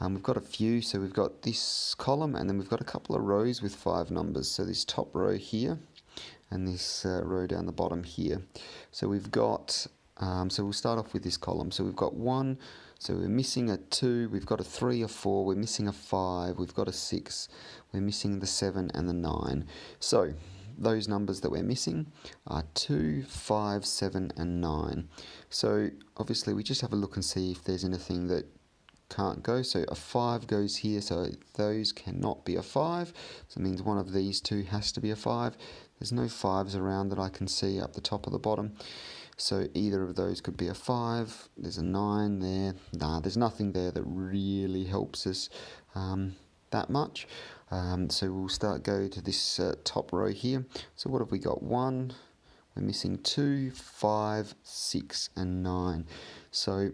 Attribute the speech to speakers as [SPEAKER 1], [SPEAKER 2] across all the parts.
[SPEAKER 1] We've got a few, so we've got this column and then we've got a couple of rows with 5 numbers. So this top row here and this row down the bottom here. So we've got, so we'll start off with this column. So we've got 1, so we're missing a 2, we've got a 3, a 4, we're missing a 5, we've got a 6, we're missing the 7 and the 9. So those numbers that we're missing are 2, 5, 7 and 9. So obviously we just have a look and see if there's anything that can't go. So a 5 goes here, so those cannot be a 5, so it means one of these two has to be a 5. There's no 5s around that I can see up the top of the bottom, so either of those could be a 5. There's a 9 there. Nah, there's nothing there that really helps us that much. So we'll go to this top row here. So what have we got? 1, we're missing 2, 5, 6 and 9. So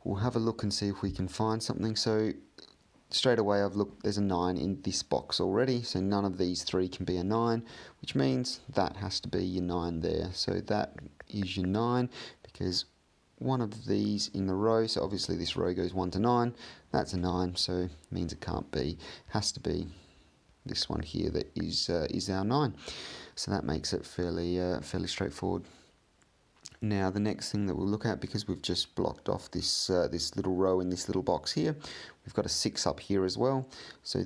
[SPEAKER 1] we'll have a look and see if we can find something. So straight away I've looked, there's a 9 in this box already, so none of these 3 can be a 9, which means that has to be your 9 there. So that is your 9, because one of these in the row, so obviously this row goes 1 to 9, that's a 9, so it means it can't be, has to be this one here that is our 9. So that makes it fairly straightforward. Now the next thing that we'll look at, because we've just blocked off this this little row in this little box here, we've got a 6 up here as well. So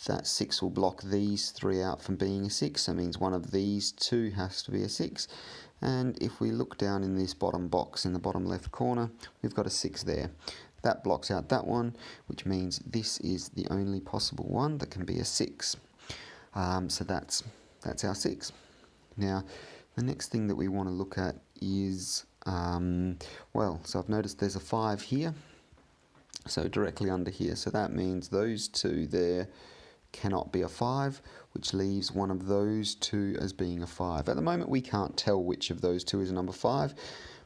[SPEAKER 1] that 6 will block these 3 out from being a 6. So that means one of these 2 has to be a 6. And if we look down in this bottom box in the bottom left corner, we've got a 6 there. That blocks out that one, which means this is the only possible one that can be a 6. So that's our 6. Now the next thing that we want to look at is, well, so I've noticed there's a 5 here, so directly under here. So that means those 2 there cannot be a 5, which leaves one of those 2 as being a 5. At the moment we can't tell which of those 2 is a number 5,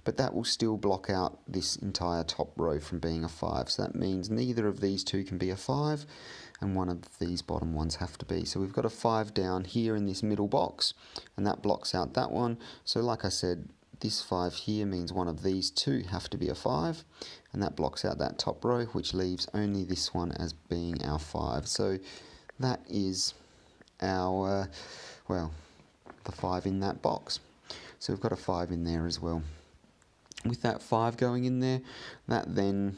[SPEAKER 1] but that will still block out this entire top row from being a 5. So that means neither of these 2 can be a 5, and one of these bottom ones have to be. So we've got a 5 down here in this middle box, and that blocks out that one. So like I said, this 5 here means one of these 2 have to be a 5, and that blocks out that top row, which leaves only this one as being our 5. So that is our, well, the 5 in that box. So we've got a 5 in there as well. With that 5 going in there, that then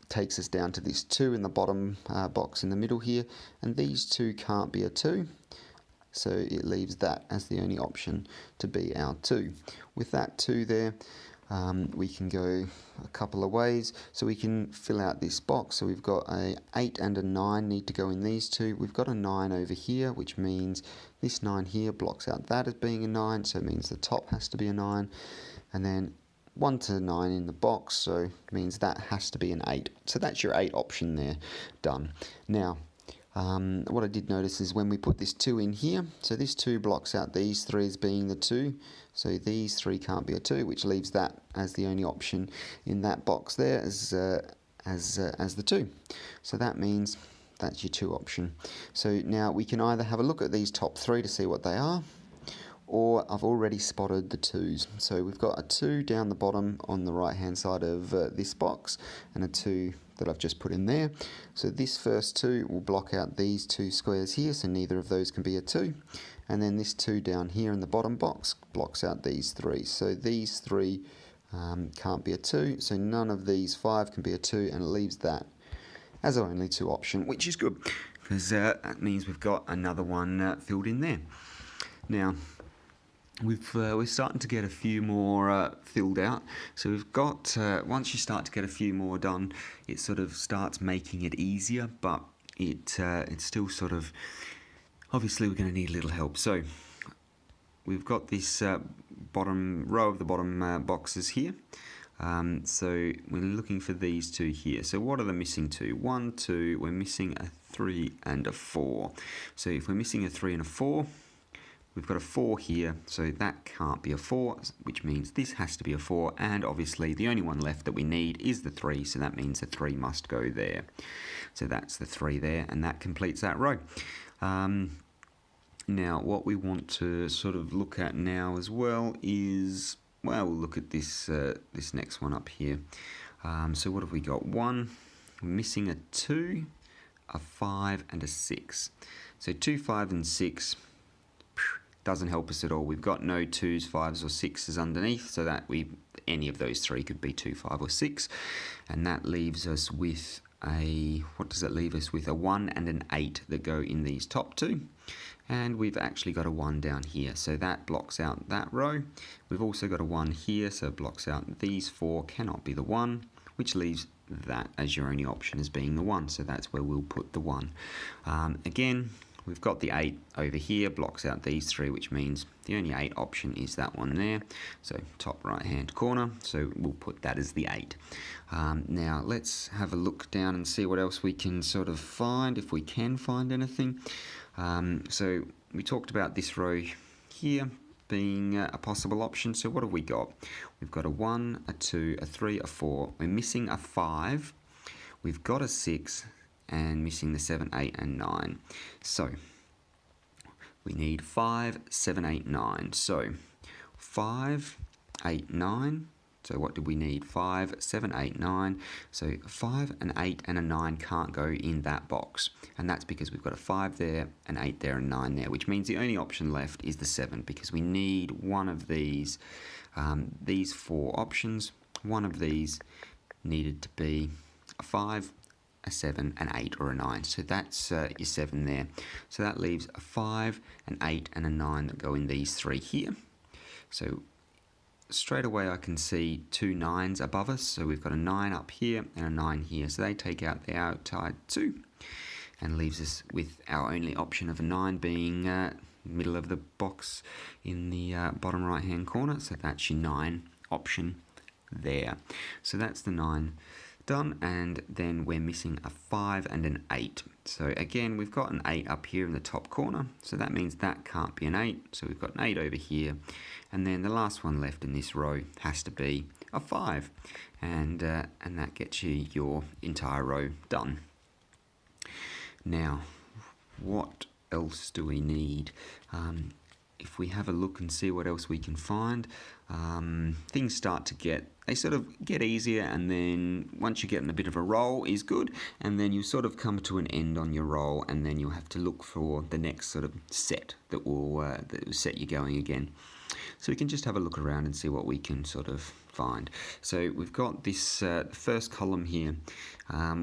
[SPEAKER 1] takes us down to this 2 in the bottom box in the middle here, and these 2 can't be a 2, so it leaves that as the only option to be our 2. With that 2 there, we can go a couple of ways. So we can fill out this box. So we've got a 8 and a 9 need to go in these 2. We've got a 9 over here, which means this 9 here blocks out that as being a 9, so it means the top has to be a 9, and then 1 to 9 in the box, so it means that has to be an 8. So that's your 8 option there, done. Now, what I did notice is when we put this 2 in here, so this 2 blocks out these 3 as being the 2, so these 3 can't be a 2, which leaves that as the only option in that box there as the 2. So that means that's your 2 option. So now we can either have a look at these top 3 to see what they are, or I've already spotted the 2s. So we've got a 2 down the bottom on the right hand side of this box, and a 2 that I've just put in there. So this first 2 will block out these 2 squares here, so neither of those can be a 2. And then this 2 down here in the bottom box blocks out these 3. So these 3 can't be a 2, so none of these 5 can be a 2, and it leaves that as our only 2 option, which is good, because that means we've got another one filled in there. Now, we're starting to get a few more filled out. So we've got, once you start to get a few more done, it sort of starts making it easier, but it's still sort of, obviously we're going to need a little help. So we've got this bottom row of the bottom boxes here. So we're looking for these 2 here. So what are the missing 2? 1, 2, we're missing a 3 and a 4. So if we're missing a 3 and a 4, we've got a 4 here, so that can't be a 4, which means this has to be a 4, and obviously the only one left that we need is the 3, so that means the 3 must go there. So that's the 3 there, and that completes that row. Now what we want to sort of look at now as well is, well, we'll look at this this next one up here. So what have we got? 1, we're missing a 2, a 5 and a 6. So 2, 5 and 6 doesn't help us at all. We've got no 2s, 5s or 6s underneath, so that any of those three could be 2, 5 or 6. And that leaves us with what does it leave us with? A 1 and an 8 that go in these top two. And we've actually got a 1 down here, so that blocks out that row. We've also got a 1 here, so it blocks out these 4, cannot be the 1, which leaves that as your only option as being the 1, so that's where we'll put the 1. Again, we've got the 8 over here, blocks out these 3, which means the only 8 option is that one there. So top right hand corner, so we'll put that as the 8. Now let's have a look down and see what else we can sort of find, if we can find anything. So we talked about this row here being a possible option. So what have we got? We've got a 1, a 2, a 3, a 4. We're missing a 5. We've got a 6 and missing the 7, 8 and 9. So we need 5, 7, 8, 9. So 5, 8, 9. So what do we need? 5, 7, 8, 9. So 5, an 8 and a 9 can't go in that box. And that's because we've got a 5 there, an 8 there and 9 there, which means the only option left is the 7, because we need one of these 4 options. One of these needed to be a 5, a 7, an 8 or a 9. So that's your 7 there. So that leaves a 5, an 8 and a 9 that go in these 3 here. So straight away I can see 2 9s above us, so we've got a 9 up here and a 9 here, so they take out the outside 2 and leaves us with our only option of a 9 being middle of the box in the bottom right hand corner. So that's your 9 option there. So that's the 9 done, and then we're missing a 5 and an 8. So again, we've got an 8 up here in the top corner, so that means that can't be an 8. So we've got an 8 over here, and then the last one left in this row has to be a 5, and that gets you your entire row done. Now, what else do we need? If we have a look and see what else we can find, things start to they sort of get easier, and then once you get in a bit of a roll is good, and then you sort of come to an end on your roll, and then you'll have to look for the next sort of set that will set you going again. So we can just have a look around and see what we can sort of find. So we've got this first column here.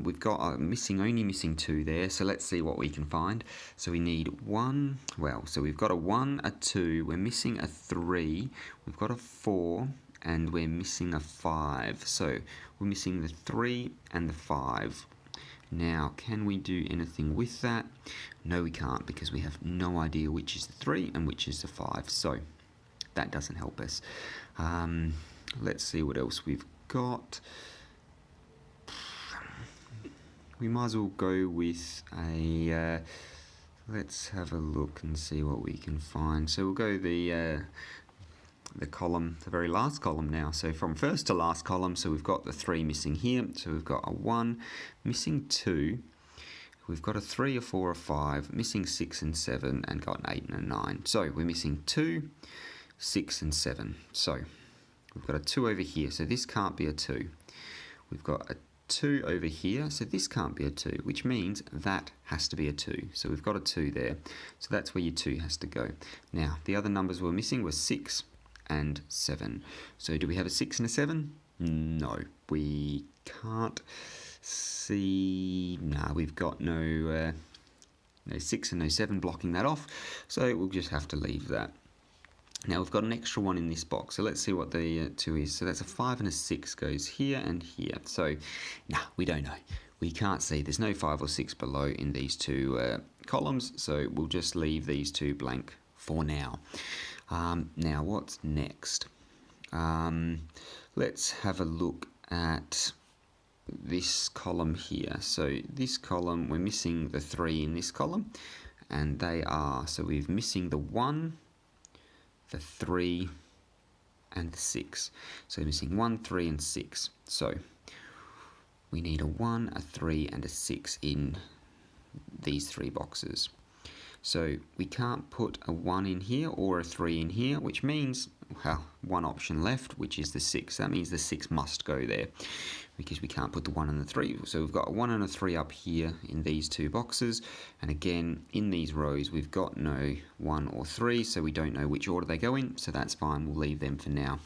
[SPEAKER 1] We've got only missing 2 there. So let's see what we can find. So we need 1. Well, so we've got a 1, a 2. We're missing a 3. We've got a 4, and we're missing a 5. So we're missing the 3 and the 5. Now, can we do anything with that? No, we can't, because we have no idea which is the 3 and which is the 5. So that doesn't help us. Let's see what else we've got. We might as well go with a... let's have a look and see what we can find. So we'll go the column, the very last column now. So from first to last column, so we've got the 3 missing here. So we've got a 1, missing 2. We've got a 3, a 4, a 5, missing 6 and 7, and got an 8 and a 9. So we're missing 2, 6 and 7. So we've got a 2 over here, so this can't be a 2. We've got a 2 over here, so this can't be a 2, which means that has to be a 2. So we've got a 2 there, so that's where your 2 has to go. Now, the other numbers we're missing were 6 and 7. So do we have a 6 and a 7? No, we can't see. No, we've got no 6 and no 7 blocking that off, so we'll just have to leave that. Now we've got an extra 1 in this box, so let's see what the 2 is. So that's a 5 and a 6 goes here and here. So, we don't know. We can't see. There's no 5 or 6 below in these 2 columns, so we'll just leave these 2 blank for now. Now, what's next? Let's have a look at this column here. So this column, we're missing the 3 in this column, and they are, so we're missing the 1, the 3 and the 6. So we're missing 1, 3 and 6. So we need a 1, a 3 and a 6 in these 3 boxes. So we can't put a 1 in here or a 3 in here, which means well, one option left, which is the 6. That means the 6 must go there because we can't put the 1 and the 3. So we've got a 1 and a 3 up here in these two boxes. And again, in these rows, we've got no 1 or 3, so we don't know which order they go in. So that's fine. We'll leave them for now.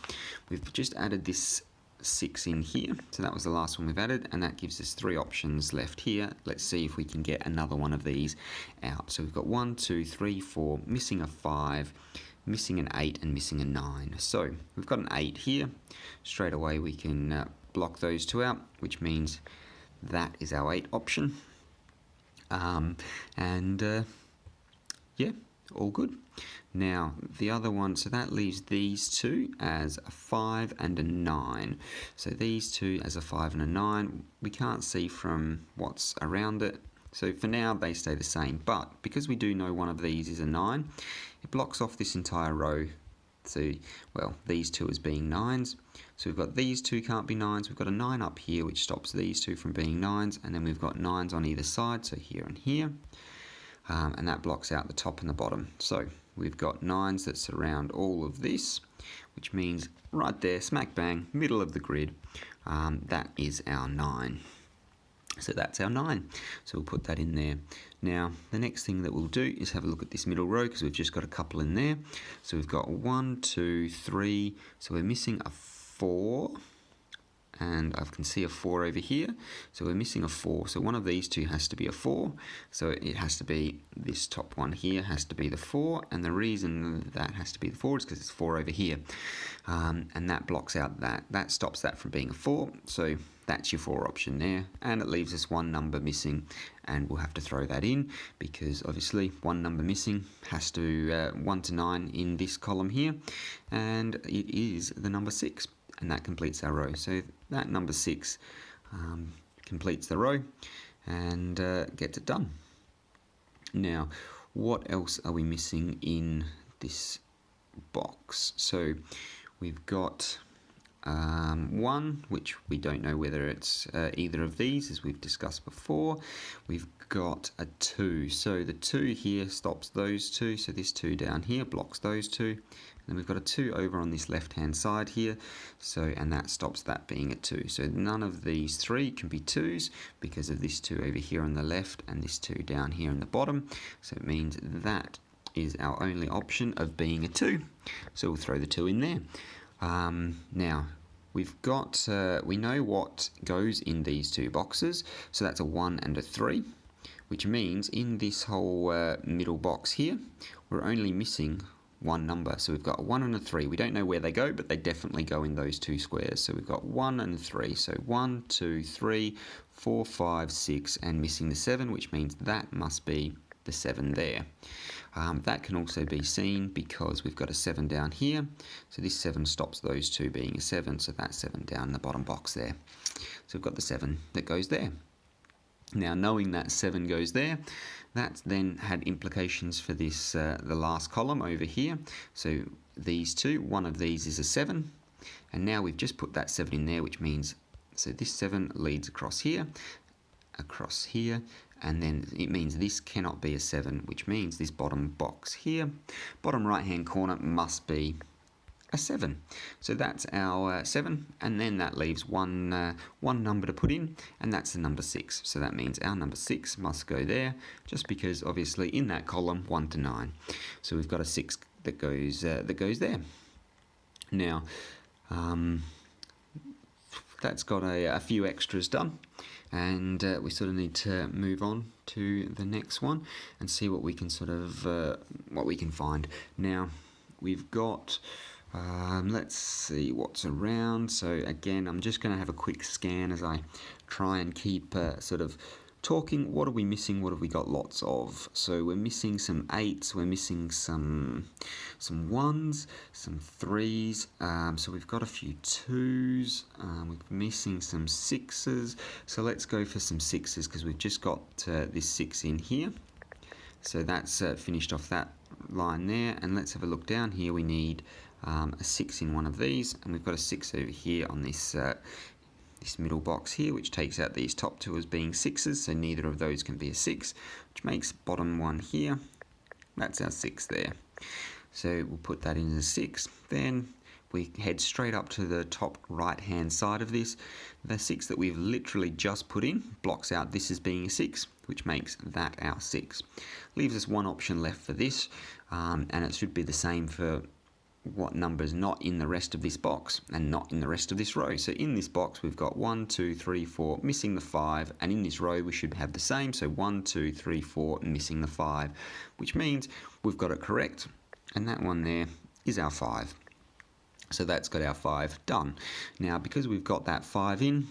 [SPEAKER 1] We've just added this 6 in here, so that was the last one we've added, and that gives us 3 options left here. Let's see if we can get another one of these out. So we've got 1, 2, 3, 4, missing a 5, missing an 8, and missing a 9. So we've got an 8 here. Straight away we can block those two out, which means that is our 8 option. Yeah, all good. Now, the other one, so that leaves these two as a 5 and a 9. So these two as a 5 and a 9, we can't see from what's around it. So for now, they stay the same. But because we do know one of these is a 9, it blocks off this entire row. So, well, these two as being 9s. So we've got these two can't be 9s. We've got a 9 up here, which stops these two from being 9s. And then we've got 9s on either side, so here and here. And that blocks out the top and the bottom. So we've got 9s that surround all of this, which means right there, smack bang, middle of the grid, that is our 9. So that's our 9. So we'll put that in there. Now, the next thing that we'll do is have a look at this middle row, because we've just got a couple in there. So we've got 1, 2, 3. So we're missing a 4. And I can see a 4 over here, so we're missing a 4. So one of these two has to be a 4. So it has to be this top one here has to be the 4, and the reason that has to be the 4 is because it's 4 over here, and that blocks out that stops that from being a 4. So that's your 4 option there, and it leaves us one number missing, and we'll have to throw that in because obviously one number missing has to 1 to 9 in this column here, and it is the number 6. And that completes our row. So that number 6 completes the row and gets it done. Now, what else are we missing in this box? So we've got 1, which we don't know whether it's either of these, as we've discussed before. We've got a 2. So the 2 here stops those two. So this 2 down here blocks those two. Then we've got a 2 over on this left-hand side here, and that stops that being a 2. So none of these 3 can be 2s because of this 2 over here on the left and this 2 down here in the bottom. So it means that is our only option of being a 2. So we'll throw the 2 in there. Now, we've got, we know what goes in these two boxes. So that's a 1 and a 3, which means in this whole middle box here, we're only missing one number. So we've got a 1 and a 3. We don't know where they go, but they definitely go in those two squares. So we've got 1 and 3. So 1, 2, 3, 4, 5, 6, and missing the 7, which means that must be the 7 there. That can also be seen because we've got a 7 down here. So this 7 stops those two being a 7. So that's 7 down in the bottom box there. So we've got the 7 that goes there. Now, knowing that 7 goes there, that then had implications for this, the last column over here. So these two, one of these is a 7, and now we've just put that 7 in there, which means, so this 7 leads across here, and then it means this cannot be a 7, which means this bottom box here, bottom right-hand corner must be a 7. So that's our 7, and then that leaves one number to put in, and that's the number 6. So that means our number 6 must go there, just because obviously in that column 1 to 9. So we've got a 6 that goes there. Now, that's got a few extras done, and we sort of need to move on to the next one and see what we can sort of what we can find. Now, we've got. Let's see what's around. So again, I'm just going to have a quick scan as I try and keep sort of talking. What are we missing? What have we got lots of? So we're missing some 8s, we're missing some 1s, some 3s, so we've got a few 2s, we're missing some 6s. So let's go for some 6s because we've just got this 6 in here. So that's finished off that line there, and let's have a look down here. We need a 6 in one of these, and we've got a 6 over here on this this middle box here, which takes out these top two as being 6s, so neither of those can be a 6, which makes bottom one here, that's our 6 there. So we'll put that in as a 6. Then we head straight up to the top right hand side of this. The 6 that we've literally just put in blocks out this as being a 6, which makes that our 6. Leaves us one option left for this, and it should be the same for what number's not in the rest of this box and not in the rest of this row. So in this box we've got 1, 2, 3, 4, missing the 5, and in this row we should have the same. So 1, 2, 3, 4, missing the 5, which means we've got it correct, and that one there is our 5. So that's got our 5 done. Now because we've got that 5 in,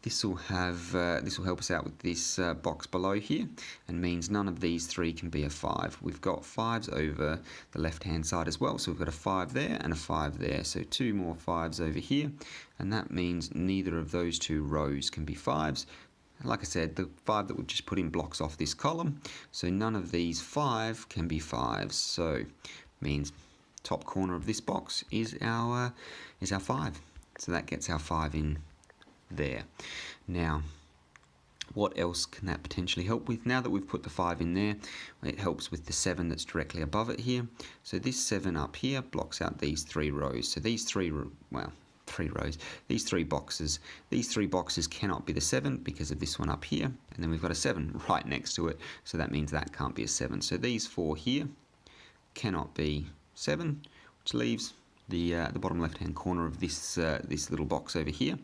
[SPEAKER 1] this will help us out with this box below here, and means none of these 3 can be a 5. We've got 5s over the left hand side as well, so we've got a 5 there and a 5 there, so 2 more 5s over here, and that means neither of those 2 rows can be 5s. Like I said, the 5 that we've just put in blocks off this column, so none of these 5 can be 5s, so means top corner of this box is our 5. So that gets our 5 in there. Now, what else can that potentially help with? Now that we've put the 5 in there, it helps with the 7 that's directly above it here. So this 7 up here blocks out these 3 rows. So these 3 rows, these 3 boxes. These 3 boxes cannot be the 7 because of this one up here, and then we've got a 7 right next to it, so that means that can't be a 7. So these 4 here cannot be 7, which leaves the bottom left hand corner of this little box over here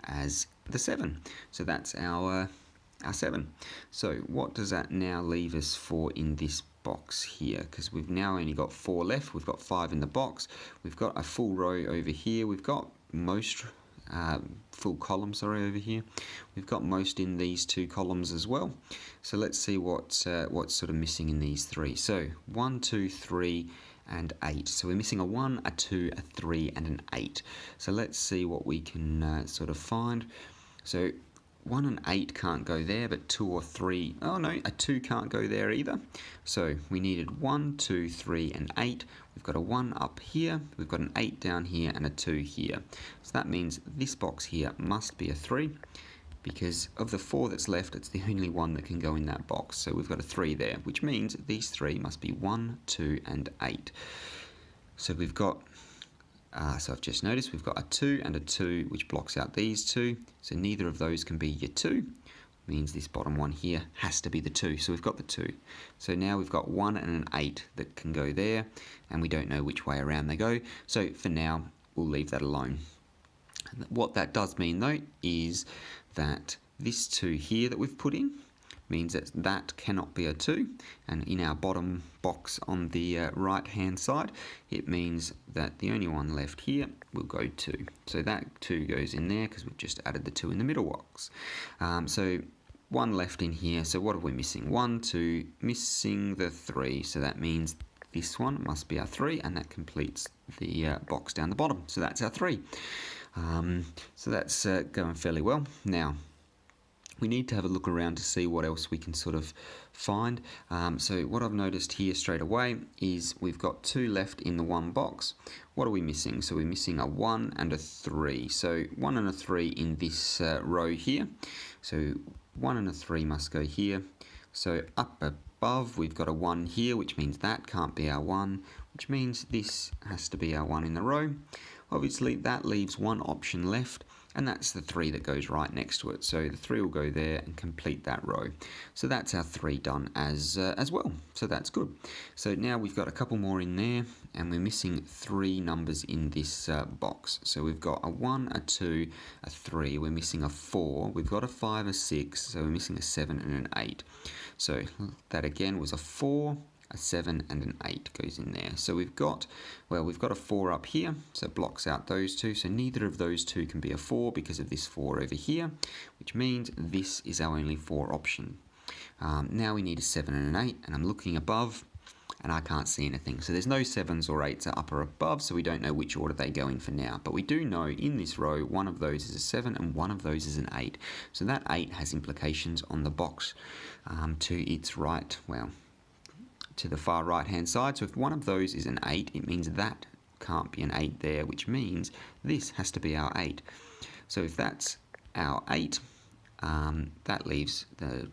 [SPEAKER 1] as the 7. So that's our 7. So what does that now leave us for in this box here? Because we've now only got 4 left. We've got 5 in the box. We've got a full row over here. We've got most full column, over here. We've got most in these 2 columns as well. So let's see what's sort of missing in these 3. So 1, 2, 3, and 8. So we're missing a 1, a 2, a 3, and an 8. So let's see what we can sort of find. So 1 and 8 can't go there, but 2 or 3, oh no, a 2 can't go there either. So we needed 1, 2, 3, and 8. We've got a 1 up here, we've got an 8 down here, and a 2 here. So that means this box here must be a 3, because of the 4 that's left, it's the only one that can go in that box. So we've got a 3 there, which means these 3 must be 1, 2, and 8. So we've got, so I've just noticed we've got a 2 and a 2, which blocks out these 2. So neither of those can be your 2. Means this bottom one here has to be the 2. So we've got the 2. So now we've got 1 and an 8 that can go there, and we don't know which way around they go. So for now, we'll leave that alone. What that does mean though is that this 2 here that we've put in means that that cannot be a 2, and in our bottom box on the right hand side it means that the only one left here will go 2. So that 2 goes in there because we've just added the 2 in the middle box. So 1 left in here, so what are we missing? 1, 2, missing the 3, so that means this one must be our 3, and that completes the box down the bottom. So that's our 3. So that's going fairly well. Now, we need to have a look around to see what else we can sort of find. So what I've noticed here straight away is we've got 2 left in the 1 box. What are we missing? So we're missing a 1 and a 3. So 1 and a 3 in this row here. So 1 and a 3 must go here. So up above we've got a 1 here, which means that can't be our 1, which means this has to be our 1 in the row. Obviously that leaves one option left, and that's the 3 that goes right next to it. So the 3 will go there and complete that row. So that's our 3 done as well. So that's good. So now we've got a couple more in there, and we're missing 3 numbers in this box. So we've got a 1, a 2, a 3. We're missing a 4. We've got a 5, a 6. So we're missing a 7 and an 8. So that again was a 4, a 7 and an 8 goes in there. So we've got a 4 up here, so it blocks out those 2. So neither of those 2 can be a 4 because of this 4 over here, which means this is our only 4 option. Now we need a 7 and an 8, and I'm looking above and I can't see anything. So there's no 7s or 8s up or above, so we don't know which order they go in for now. But we do know in this row, one of those is a 7 and one of those is an 8. So that 8 has implications on the box to its right, to the far right hand side. So if one of those is an 8, it means that can't be an 8 there, which means this has to be our 8. So if that's our 8, that leaves the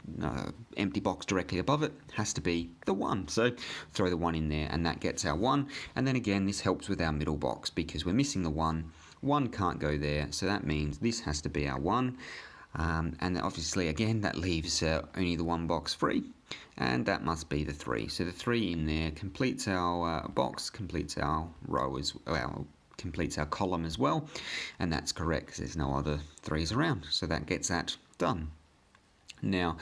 [SPEAKER 1] empty box directly above it, has to be the 1. So throw the 1 in there and that gets our 1. And then again, this helps with our middle box because we're missing the 1. 1 can't go there, so that means this has to be our 1. And obviously, again, that leaves only the 1 box free, and that must be the 3. So the 3 in there completes our box, completes our row as well, completes our column as well, and that's correct because there's no other 3s around. So that gets that done. Now,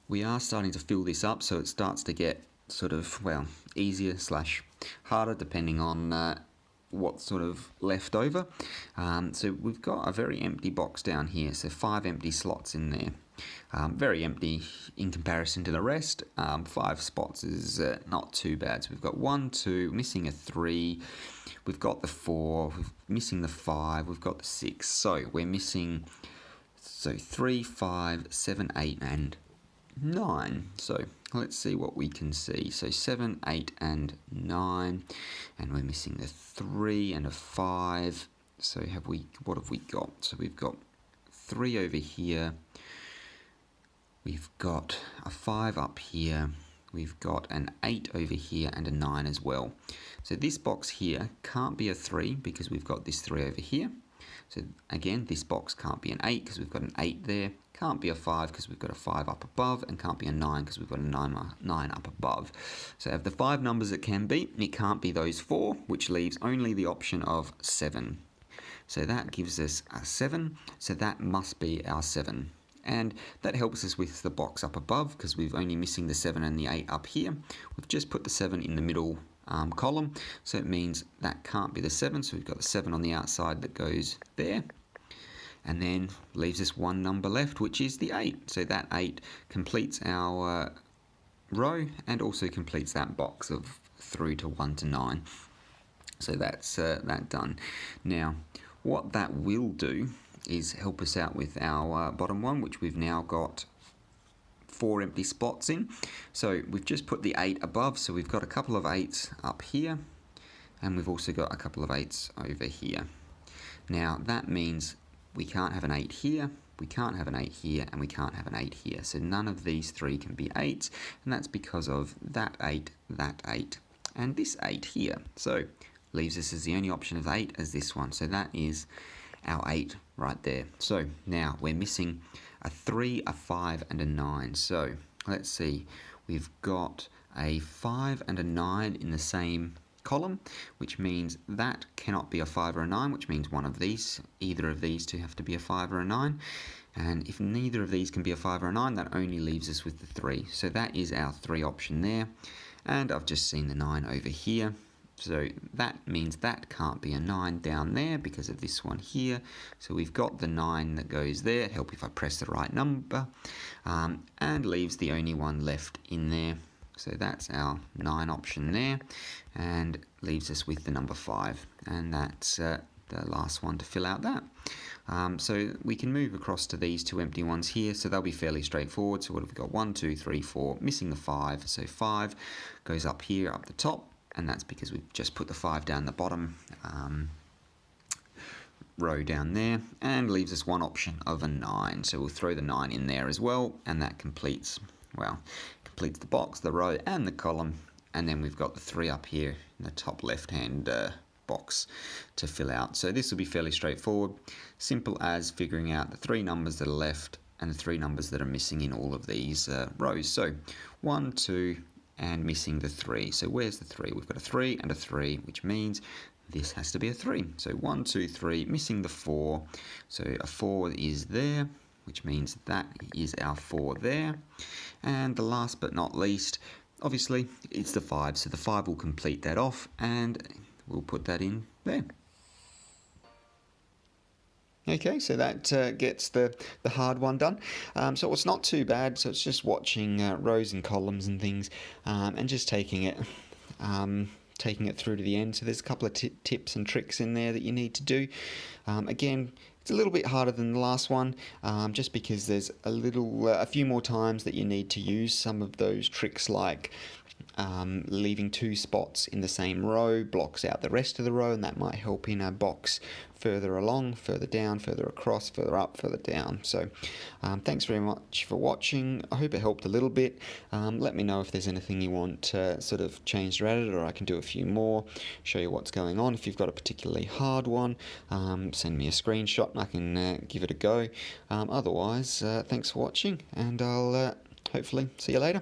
[SPEAKER 1] we are starting to fill this up, so it starts to get sort of, well, easier / harder depending on what's sort of left over. So we've got a very empty box down here, so 5 empty slots in there. Very empty in comparison to the rest. 5 spots is not too bad. So we've got 1, 2, missing a 3, we've got the 4, we're missing the 5, we've got the 6. So we're missing 3, 5, 7, 8, and 9. So let's see what we can see. So 7, 8, and 9, and we're missing the 3 and a 5. So what have we got? So we've got 3 over here. We've got a 5 up here. We've got an 8 over here and a 9 as well. So this box here can't be a 3 because we've got this 3 over here. So again, this box can't be an 8 because we've got an 8 there. Can't be a 5 because we've got a 5 up above, and can't be a 9 because we've got a 9 up above. So of the 5 numbers it can be, it can't be those 4, which leaves only the option of 7. So that gives us a 7, so that must be our 7. And that helps us with the box up above because we're only missing the 7 and the 8 up here. We've just put the 7 in the middle column, so it means that can't be the 7, so we've got the 7 on the outside that goes there, and then leaves us 1 number left, which is the 8. So that 8 completes our row and also completes that box of through to 1 to 9. So that's that done. Now what that will do is help us out with our bottom one, which we've now got 4 empty spots in. So we've just put the 8 above, so we've got a couple of 8s up here, and we've also got a couple of 8s over here. Now that means we can't have an 8 here, we can't have an 8 here, and we can't have an 8 here. So none of these 3 can be 8s, and that's because of that 8, and this 8 here. So leaves us as the only option of 8 as this one. So that is our 8 right there. So now we're missing a 3, a 5, and a 9. So let's see, we've got a 5 and a 9 in the same column, which means that cannot be a 5 or a 9, which means one of these, either of these two have to be a 5 or a 9. And if neither of these can be a 5 or a 9, that only leaves us with the 3. So that is our 3 option there. And I've just seen the 9 over here. So that means that can't be a 9 down there because of this one here. So we've got the 9 that goes there. It'd help if I press the right number. And leaves the only one left in there. So that's our 9 option there. And leaves us with the number 5. And that's the last one to fill out that. So we can move across to these 2 empty ones here. So they'll be fairly straightforward. So what have we got? 1, 2, 3, 4. Missing the 5. So 5 goes up here, up the top. And that's because we've just put the 5 down the bottom row down there, and leaves us one option of a 9. So we'll throw the 9 in there as well, and that completes the box, the row, and the column. And then we've got the 3 up here in the top left-hand box to fill out. So this will be fairly straightforward, simple as figuring out the 3 numbers that are left and the 3 numbers that are missing in all of these rows. So 1, 2, and missing the 3. So where's the 3? We've got a 3 and a 3, which means this has to be a 3. So 1, 2, 3, missing the 4. So a 4 is there, which means that is our 4 there. And the last but not least, obviously, it's the 5. So the 5 will complete that off, and we'll put that in there. Okay, so that gets the hard one done. So it's not too bad. So it's just watching rows and columns and things, and just taking it through to the end. So there's a couple of tips and tricks in there that you need to do. Again, it's a little bit harder than the last one, just because there's a few more times that you need to use some of those tricks, like leaving 2 spots in the same row blocks out the rest of the row, and that might help in a box further along, further down, further across, further up, further down. So thanks very much for watching. I hope it helped a little bit. Let me know if there's anything you want sort of changed or added, or I can do a few more, show you what's going on. If you've got a particularly hard one, send me a screenshot and I can give it a go. Otherwise, thanks for watching, and I'll hopefully see you later.